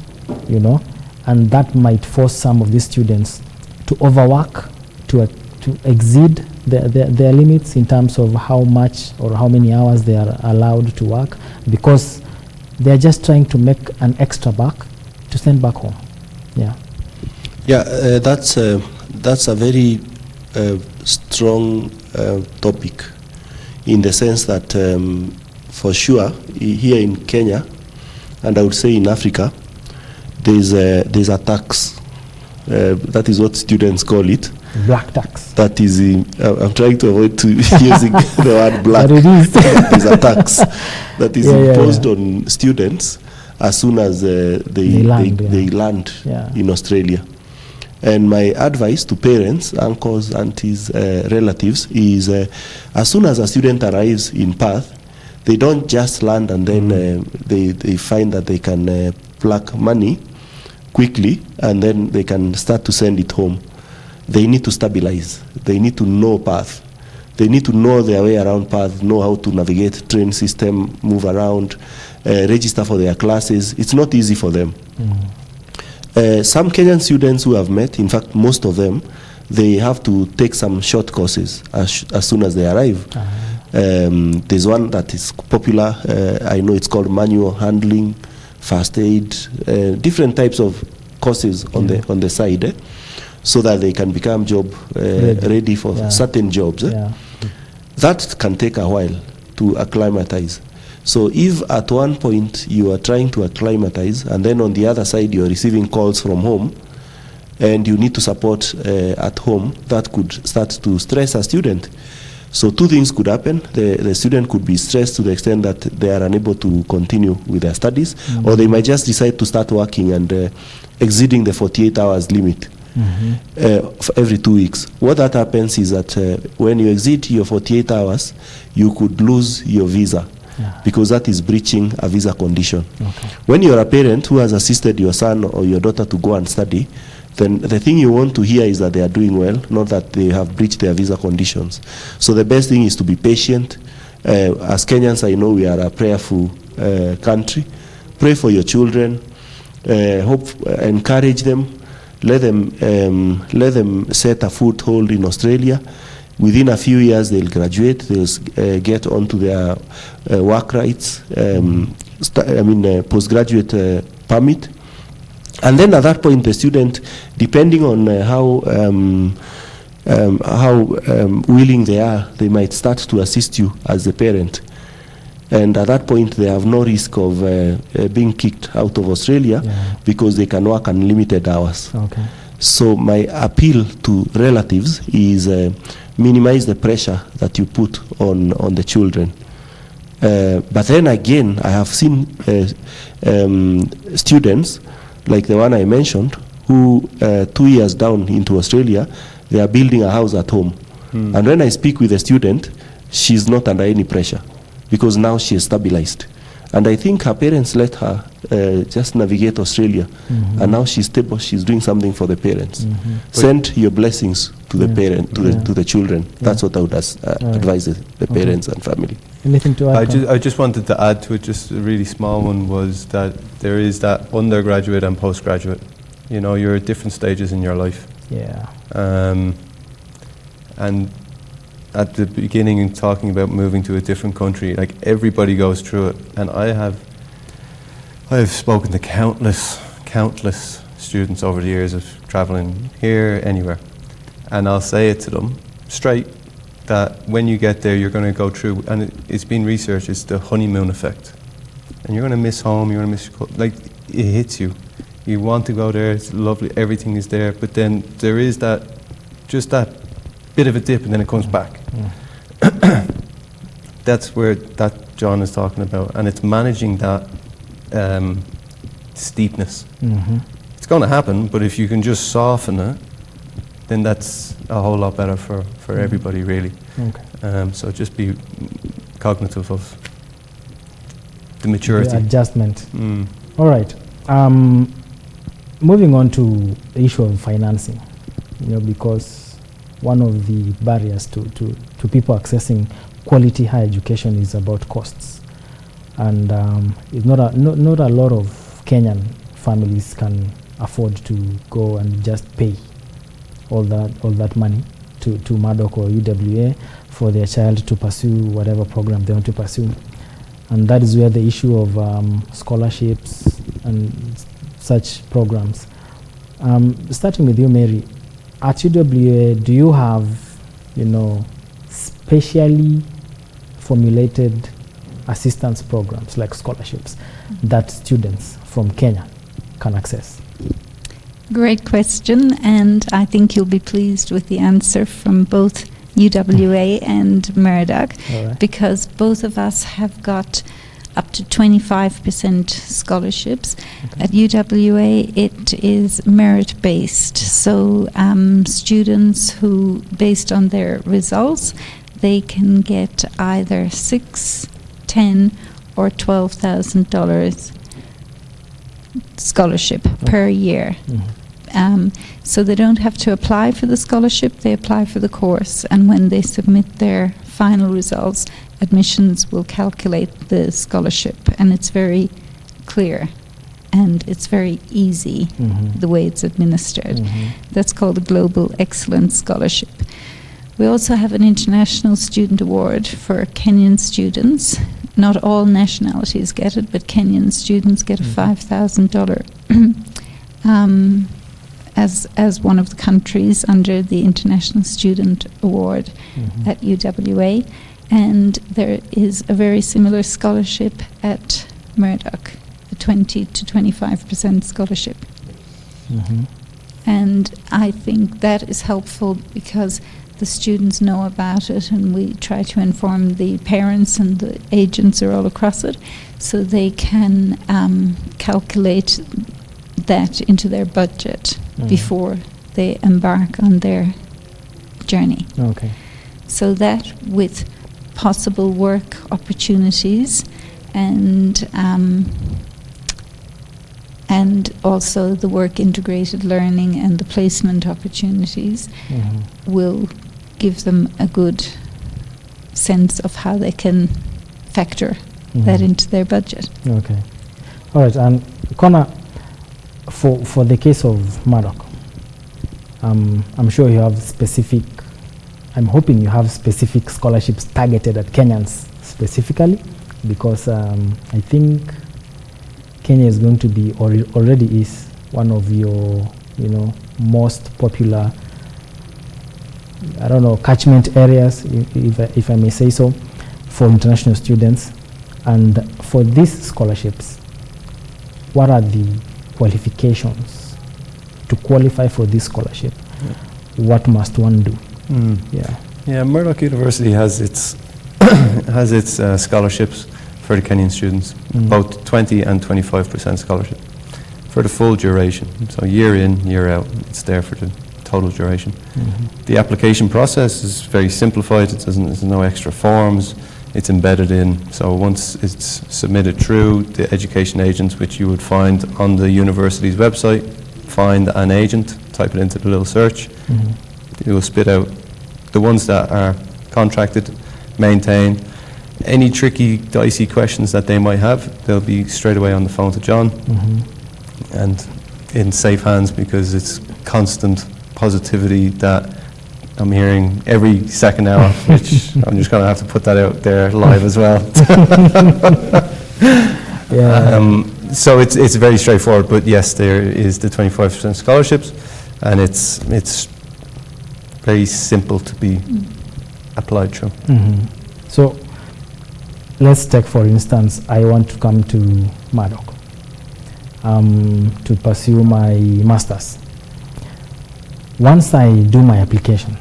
and that might force some of these students to overwork, to exceed their limits in terms of how much or how many hours they are allowed to work, because they're just trying to make an extra buck to send back home. That's a very strong topic, in the sense that for sure here in Kenya, and I would say in Africa, there's a tax. That is what students call it. Black tax. That is, I'm trying to avoid using the word black. But it is. There's a tax that is imposed on students as soon as they land in Australia. And my advice to parents, uncles, aunties, relatives is as soon as a student arrives in Perth, they don't just land and then they find that they can pluck money quickly and then they can start to send it home. They need to stabilize. They need to know Perth. They need to know their way around Perth, know how to navigate train system, move around, register for their classes. It's not easy for them. Some Kenyan students who have met, in fact, most of them, they have to take some short courses as soon as they arrive. There's one that is popular. I know it's called manual handling, first aid, different types of courses on the side, so that they can become job ready for certain jobs. That can take a while to acclimatize. So if at one point you are trying to acclimatize, and then on the other side you're receiving calls from home, and you need to support at home, that could start to stress a student. So two things could happen. The student could be stressed to the extent that they are unable to continue with their studies, or they might just decide to start working and exceeding the 48 hours limit for every 2 weeks. What that happens is that when you exceed your 48 hours, you could lose your visa. Because that is breaching a visa condition. When you're a parent who has assisted your son or your daughter to go and study, then the thing you want to hear is that they are doing well, not that they have breached their visa conditions. So the best thing is to be patient. As Kenyans, I know we are a prayerful country. Pray for your children. Encourage them. Let them set a foothold in Australia. Within a few years, they'll graduate. They'll get onto their work rights. Postgraduate permit. And then at that point, the student, depending on how willing they are, they might start to assist you as a parent. And at that point, they have no risk of being kicked out of Australia because they can work unlimited hours. So my appeal to relatives is minimize the pressure that you put on the children. But then again, I have seen students, like the one I mentioned, who 2 years down into Australia, they are building a house at home. And when I speak with a student, she's not under any pressure because now she is stabilized. And I think her parents let her just navigate Australia. And now she's stable, she's doing something for the parents. Send your blessings to the parent, to the children. That's what I would advise the parents and family. Anything to add? I just wanted to add to it, just a really small one, was that there is that undergraduate and postgraduate. You know, you're at different stages in your life. And at the beginning, in talking about moving to a different country, like everybody goes through it. And I have spoken to countless students over the years of traveling here, anywhere. And I'll say it to them straight, that when you get there, you're going to go through, and it's been researched, it's the honeymoon effect. And you're going to miss home, you're going to miss, like, it hits you. You want to go there, it's lovely, everything is there, but then there is that, just that bit of a dip, and then it comes back. That's where that John is talking about, and it's managing that steepness. It's going to happen, but if you can just soften it, then that's a whole lot better for everybody, really. So just be cognitive of the maturity. The adjustment. All right. Moving on to the issue of financing, because one of the barriers to people accessing quality higher education is about costs. And it's not a lot of Kenyan families can afford to go and just pay all that money to Murdoch or UWA for their child to pursue whatever program they want to pursue. And that is where the issue of scholarships and such programs. Starting with you, Mary, at UWA, do you have, specially formulated assistance programs like scholarships that students from Kenya can access? Great question, and I think you'll be pleased with the answer from both UWA and Murdoch, because both of us have got up to 25% scholarships. At UWA, it is merit-based, so students who, based on their results, they can get either $6,000, $10,000 or $12,000 scholarship per year. So they don't have to apply for the scholarship, they apply for the course, and when they submit their final results, admissions will calculate the scholarship, and it's very clear and it's very easy the way it's administered. That's called a Global Excellence Scholarship. We also have an International Student Award for Kenyan students. Not all nationalities get it, but Kenyan students get a $5,000 as one of the countries under the International Student Award at UWA. And there is a very similar scholarship at Murdoch, a 20 to 25% scholarship. And I think that is helpful because the students know about it, and we try to inform the parents, and the agents are all across it, so they can calculate that into their budget before they embark on their journey. Okay. So that, with possible work opportunities and also the work integrated learning and the placement opportunities, will give them a good sense of how they can factor that into their budget. Okay. All right. And Conor, for the case of Murdoch, I'm sure you have specific, I'm hoping you have specific scholarships targeted at Kenyans specifically, because I think Kenya is going to be, or already is, one of your, most popular, catchment areas, if I may say so, for international students. And for these scholarships, what are the qualifications to qualify for this scholarship? What must one do? Yeah, Murdoch University has its scholarships for the Kenyan students, both 20 and 25% scholarship for the full duration. So year in, year out, it's there for the total duration. The application process is very simplified. There's no extra forms. It's embedded in. So once it's submitted through the education agents, which you would find on the university's website, find an agent, type it into the little search. It will spit out the ones that are contracted, maintain. Any tricky, dicey questions that they might have, they'll be straight away on the phone to John, and in safe hands, because it's constant positivity that I'm hearing every second hour, which I'm just going to have to put that out there live as well. So it's very straightforward, but yes, there is the 25% scholarships, and it's very simple to be applied through. So let's take, for instance, I want to come to Murdoch to pursue my master's. Once I do my application,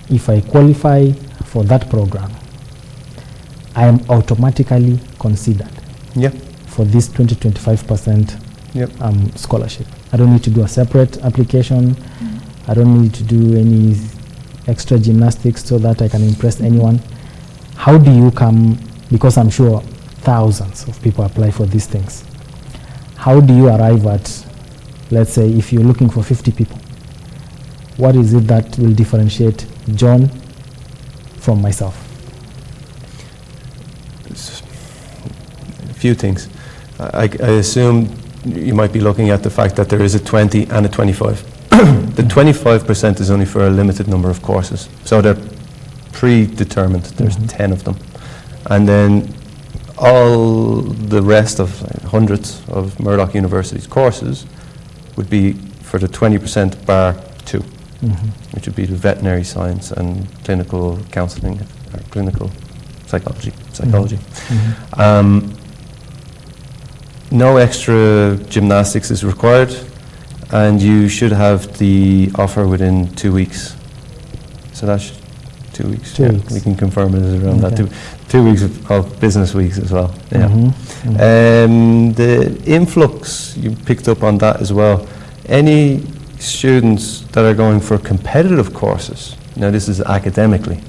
if I qualify for that program, I am automatically considered for this 20-25% scholarship. I don't need to do a separate application. I don't need to do any extra gymnastics so that I can impress anyone. How do you come, because I'm sure thousands of people apply for these things. How do you arrive at, let's say, if you're looking for 50 people, what is it that will differentiate John from myself? A few things. I assume you might be looking at the fact that there is a 20 and a 25. The 25% is only for a limited number of courses, so they're predetermined. There's 10 of them, and then all the rest of hundreds of Murdoch University's courses would be for the 20% bar 2, which would be the veterinary science and clinical counselling, or clinical psychology. No extra gymnastics is required, and you should have the offer within 2 weeks. So that's 2 weeks. 2 weeks. We can confirm it is around that. 2 weeks of business weeks as well. The influx, you picked up on that as well. Any students that are going for competitive courses, now this is academically,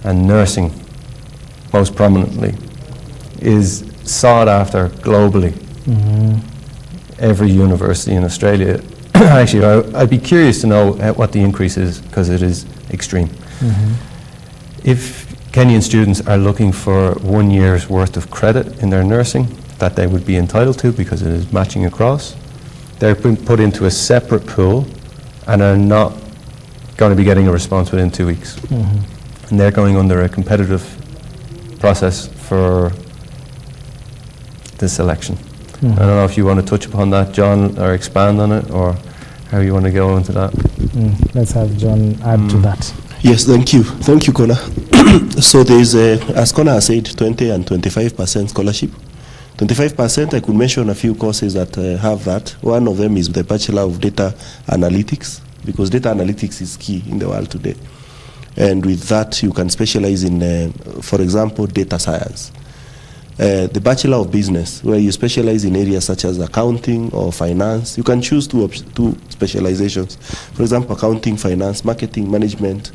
and nursing most prominently, is sought after globally. Every university in Australia Actually, I'd be curious to know what the increase is, because it is extreme. If Kenyan students are looking for 1 year's worth of credit in their nursing that they would be entitled to because it is matching across, they're being put into a separate pool and are not going to be getting a response within 2 weeks. And they're going under a competitive process for the selection. I don't know if you want to touch upon that, John, or expand on it, or how you want to go into that. Let's have John add to that. Yes, thank you. Thank you, Conor. So there is, as Conor has said, 20 and 25% scholarship. 25%, I could mention a few courses that have that. One of them is the Bachelor of Data Analytics, because data analytics is key in the world today. And with that, you can specialize in, for example, data science. The Bachelor of Business, where you specialize in areas such as accounting or finance. You can choose two specializations. For example, accounting, finance, marketing, management,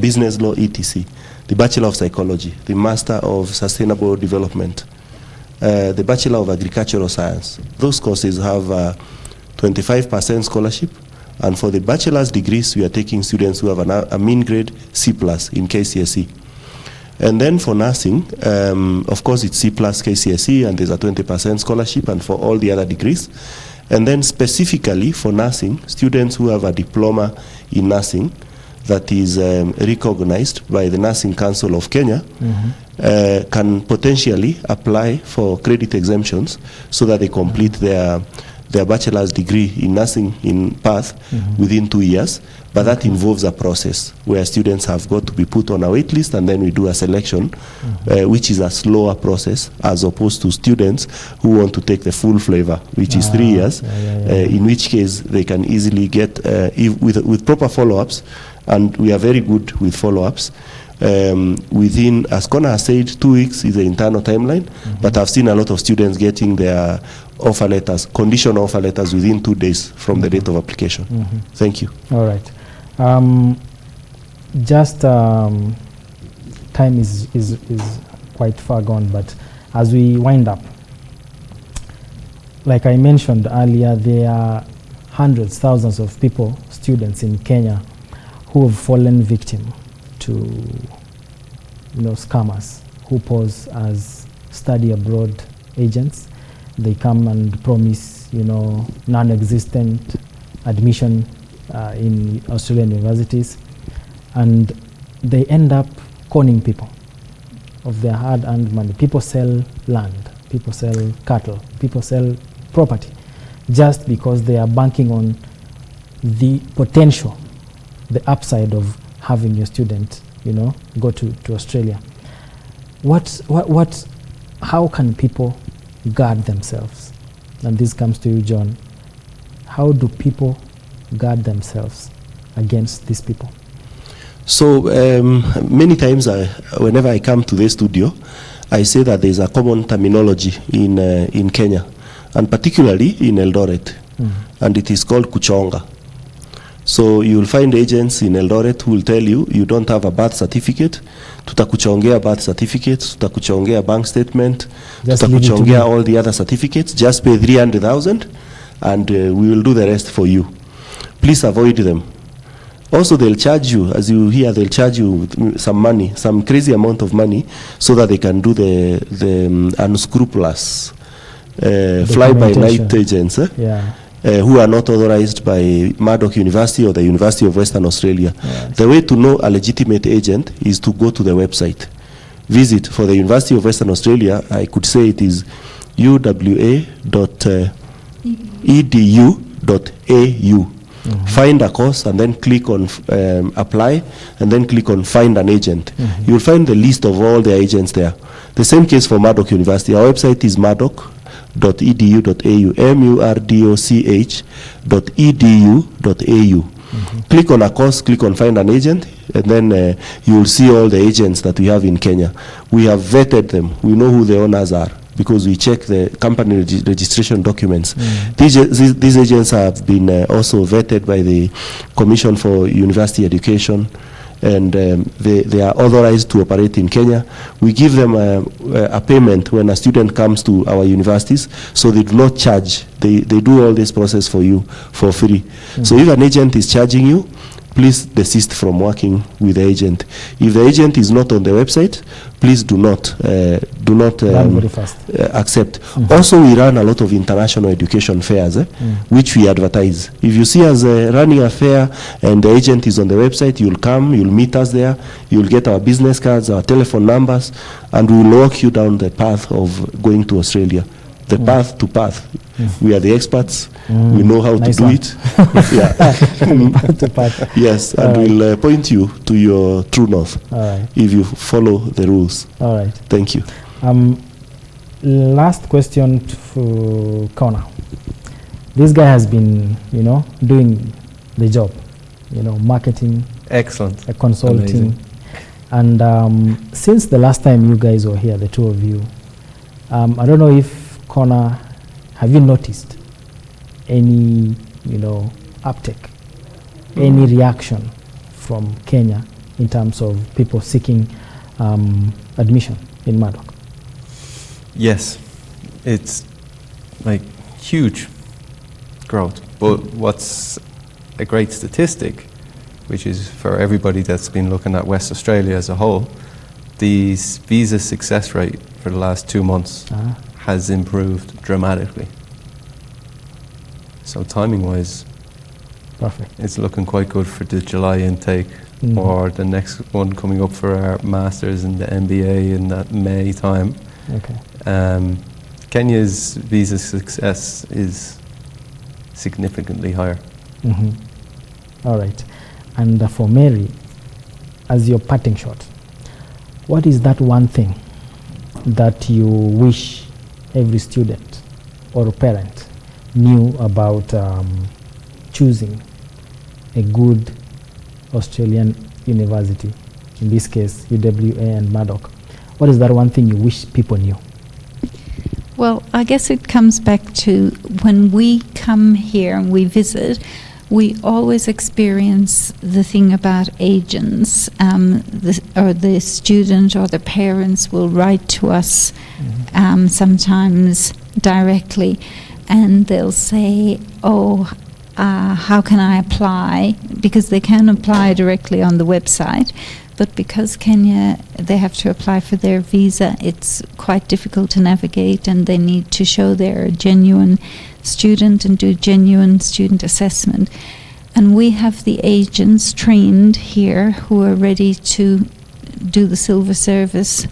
business law, etc. The Bachelor of Psychology, the Master of Sustainable Development, the Bachelor of Agricultural Science. Those courses have 25% scholarship. And for the bachelor's degrees, we are taking students who have a mean grade C+ in KCSE. And then for nursing, of course, it's C+ KCSE, and there's a 20% scholarship, and for all the other degrees. And then specifically for nursing, students who have a diploma in nursing that is recognized by the Nursing Council of Kenya can potentially apply for credit exemptions so that they complete their bachelor's degree in nursing in Perth within 2 years. But that involves a process where students have got to be put on a wait list, and then we do a selection, which is a slower process as opposed to students who want to take the full flavor, which is 3 years, in which case they can easily get, with proper follow-ups, and we are very good with follow-ups, within, as Conor has said, 2 weeks is the internal timeline, but I've seen a lot of students getting their offer letters, conditional offer letters, within 2 days from the date of application. Thank you. All right. Time is quite far gone, but as we wind up, like I mentioned earlier, there are hundreds, thousands of people, students in Kenya, who have fallen victim to scammers who pose as study abroad agents. They come and promise non-existent admission in Australian universities, and they end up conning people of their hard-earned money. People sell land, people sell cattle, people sell property just because they are banking on the potential, the upside of having your student, go to Australia. How can people guard themselves? And this comes to you, John. How do people guard themselves against these people? So many times, whenever I come to the studio, I say that there's a common terminology in Kenya, and particularly in Eldoret, and it is called kuchonga. So you'll find agents in Eldoret who will tell you, you don't have a birth certificate, tutakuchongea birth certificate, tutakuchongea bank statement, tutakuchongea all the other certificates, just pay 300,000 and we will do the rest for you. Please avoid them. Also, they'll charge you, as you hear, they'll charge you some money, some crazy amount of money, so that they can do the unscrupulous fly-by-night agents. Who are not authorized by Murdoch University or the University of Western Australia. Yes. The way to know a legitimate agent is to go to the website. Visit, for the University of Western Australia, I could say it is uwa.edu.au. Find a course and then click on apply, and then click on find an agent. You'll find the list of all the agents there. The same case for Murdoch University. Our website is murdoch.edu.au, murdoch.edu.au. Click on a course, click on find an agent, and then you will see all the agents that we have in Kenya. We have vetted them. We know who the owners are because we check the company registration documents. These agents have been also vetted by the Commission for University Education, and they are authorized to operate in Kenya. We give them a payment when a student comes to our universities, so they do not charge. They do all this process for you for free. So if an agent is charging you, please desist from working with the agent. If the agent is not on the website, please do not accept. Also, we run a lot of international education fairs, which we advertise. If you see us running a fair and the agent is on the website, you'll come, you'll meet us there, you'll get our business cards, our telephone numbers, and we'll walk you down the path of going to Australia. The path to path. We are the experts. We know how to do it. Path to path. Yes, and we'll point you to your true north if you follow the rules. All right. Thank you. Last question for Conor. This guy has been, doing the job, marketing. Excellent. Consulting. Amazing. And since the last time you guys were here, the two of you, I don't know if Conor, have you noticed any, uptake, any reaction from Kenya in terms of people seeking admission in Murdoch? Yes, it's like huge growth. But what's a great statistic, which is for everybody that's been looking at West Australia as a whole, the visa success rate for the last 2 months has improved dramatically. So timing-wise, perfect. It's looking quite good for the July intake or the next one coming up for our Masters and the MBA in that May time. Okay. Kenya's visa success is significantly higher. All right. And for Mary, as your parting shot, what is that one thing that you wish every student or parent knew about choosing a good Australian university, in this case UWA and Murdoch? What is that one thing you wish people knew? Well, I guess it comes back to when we come here and we visit, we always experience the thing about agents, or the student or the parents will write to us sometimes directly, and they'll say, how can I apply? Because they can apply directly on the website, but because Kenya, they have to apply for their visa, it's quite difficult to navigate, and they need to show they're a genuine student and do genuine student assessment. And we have the agents trained here who are ready to do the silver service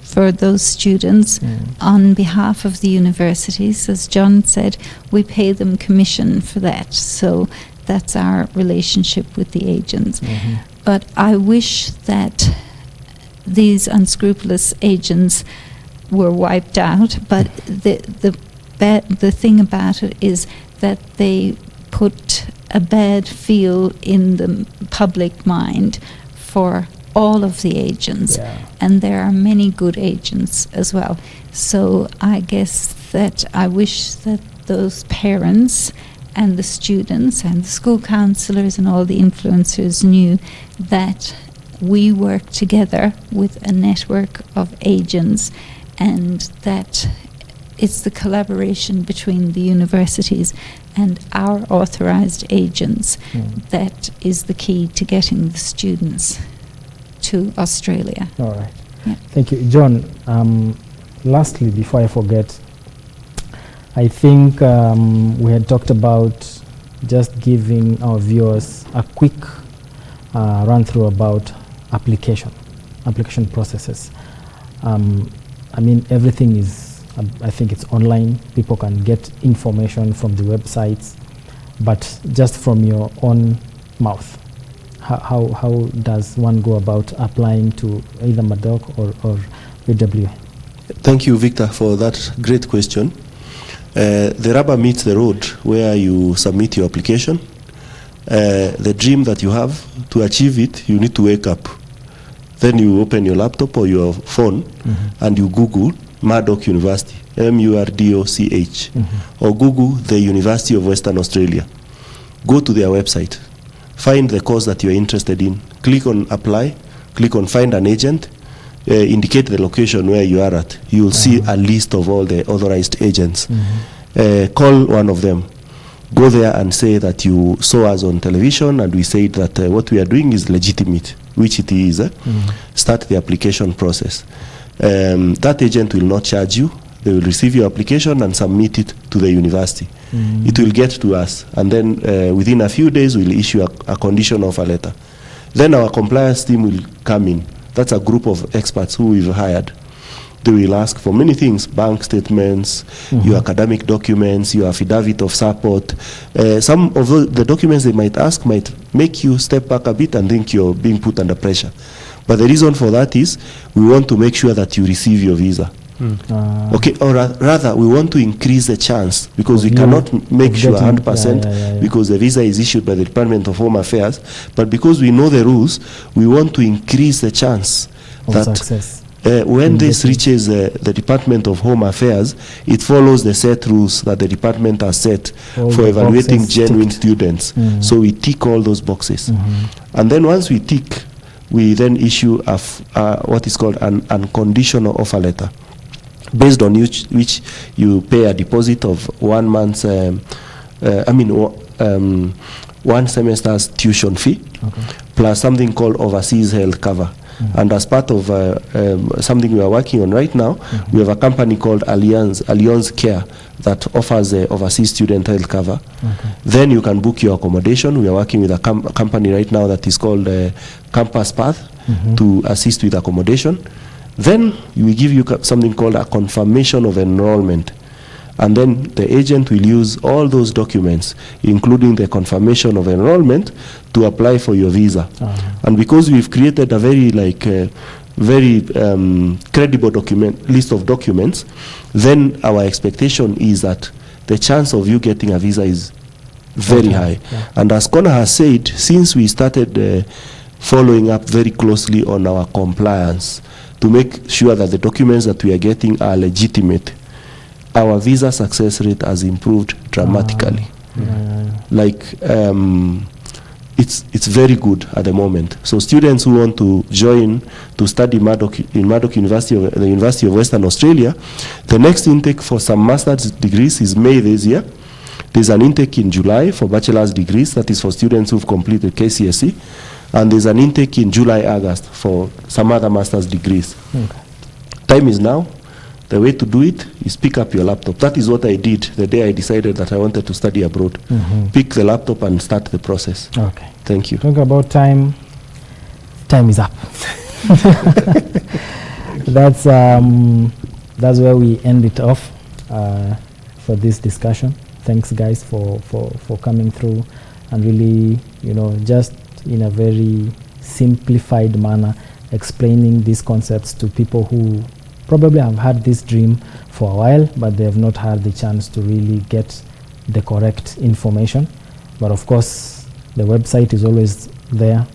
for those students on behalf of the universities. As John said, we pay them commission for that. So that's our relationship with the agents. But I wish that these unscrupulous agents were wiped out. But the thing about it is that they put a bad feel in the public mind for all of the agents, and there are many good agents as well. So I guess that I wish that those parents and the students and the school counsellors and all the influencers knew that we work together with a network of agents, and that it's the collaboration between the universities and our authorised agents that is the key to getting the students to Australia. All right. Yeah. Thank you. John, lastly, before I forget, I think we had talked about just giving our viewers a quick run-through about application processes. I mean, everything is, I think it's online. People can get information from the websites, but just from your own mouth, how does one go about applying to either Murdoch or UWA? Thank you, Victor, for that great question. The rubber meets the road where you submit your application. The dream that you have, to achieve it, you need to wake up. Then you open your laptop or your phone and you Google Murdoch University, MURDOCH, or Google the University of Western Australia. Go to their website. find the course that you're interested in, click on apply, click on find an agent, indicate the location where you are at. You will see a list of all the authorized agents. Call one of them. Go there and say that you saw us on television and we said that what we are doing is legitimate, which it is. Start the application process. That agent will not charge you. They will receive your application and submit it to the university. It will get to us, and then within a few days we'll issue a condition offer letter. Then our compliance team will come in. That's a group of experts who we've hired. They will ask for many things: bank statements, your academic documents, your affidavit of support. Some of the documents they might ask might make you step back a bit and think you're being put under pressure. But the reason for that is we want to make sure that you receive your visa. Okay, or rather, we want to increase the chance, because we cannot make sure 100% because the visa is issued by the Department of Home Affairs. But because we know the rules, we want to increase the chance of that success. When this reaches the Department of Home Affairs, it follows the set rules that the department has set for evaluating genuine students. So we tick all those boxes. And then once we tick, we then issue what is called an unconditional offer letter, based on which you pay a deposit of 1 month's, one semester's tuition fee, plus something called overseas health cover. And as part of something we are working on right now, we have a company called Allianz Care that offers overseas student health cover. Then you can book your accommodation. We are working with a company right now that is called Campus Path to assist with accommodation. Then we give you something called a confirmation of enrollment. And then the agent will use all those documents, including the confirmation of enrollment, to apply for your visa. And because we've created a very credible list of documents, then our expectation is that the chance of you getting a visa is very high. And as Conor has said, since we started following up very closely on our compliance to make sure that the documents that we are getting are legitimate, our visa success rate has improved dramatically. It's very good at the moment. So students who want to join to study in Murdoch University, the University of Western Australia, the next intake for some master's degrees is May this year. There's an intake in July for bachelor's degrees, that is for students who've completed KCSE, and there's an intake in July, August for some other master's degrees. Time is now. The way to do it is pick up your laptop. That is what I did the day I decided that I wanted to study abroad. Pick the laptop and start the process. Okay. Thank you. Talk about time. Time is up. That's where we end it off for this discussion. Thanks, guys, for coming through and really, just in a very simplified manner, explaining these concepts to people who probably have had this dream for a while, but they have not had the chance to really get the correct information. But of course, the website is always there.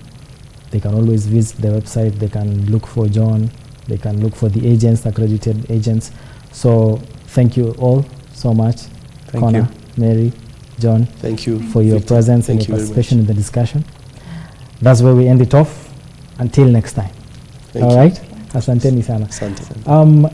They can always visit the website. They can look for John. They can look for the agents, accredited agents. So thank you all so much. Conor, Mary, John. Thank you for your presence and your participation in the discussion. That's where we end it off. Until next time. All right? Asanteni sana.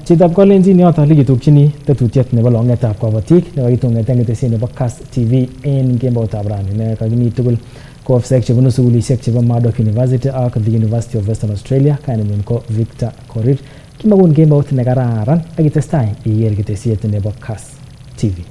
Chitab kolenji ni watu ligi tukchini tetutiet nebo longetab kabatik nebo itongeten ketesiet nebo Kass TV en kemboutab rani ne kakimi tugul ko ofisek chebunu sugulisiek chebo Murdoch University ak the University of Western Australia kainenyin ko Victor Korir kimagun kembout ne kararan ak itestai iker ketesiet nebo Kass TV.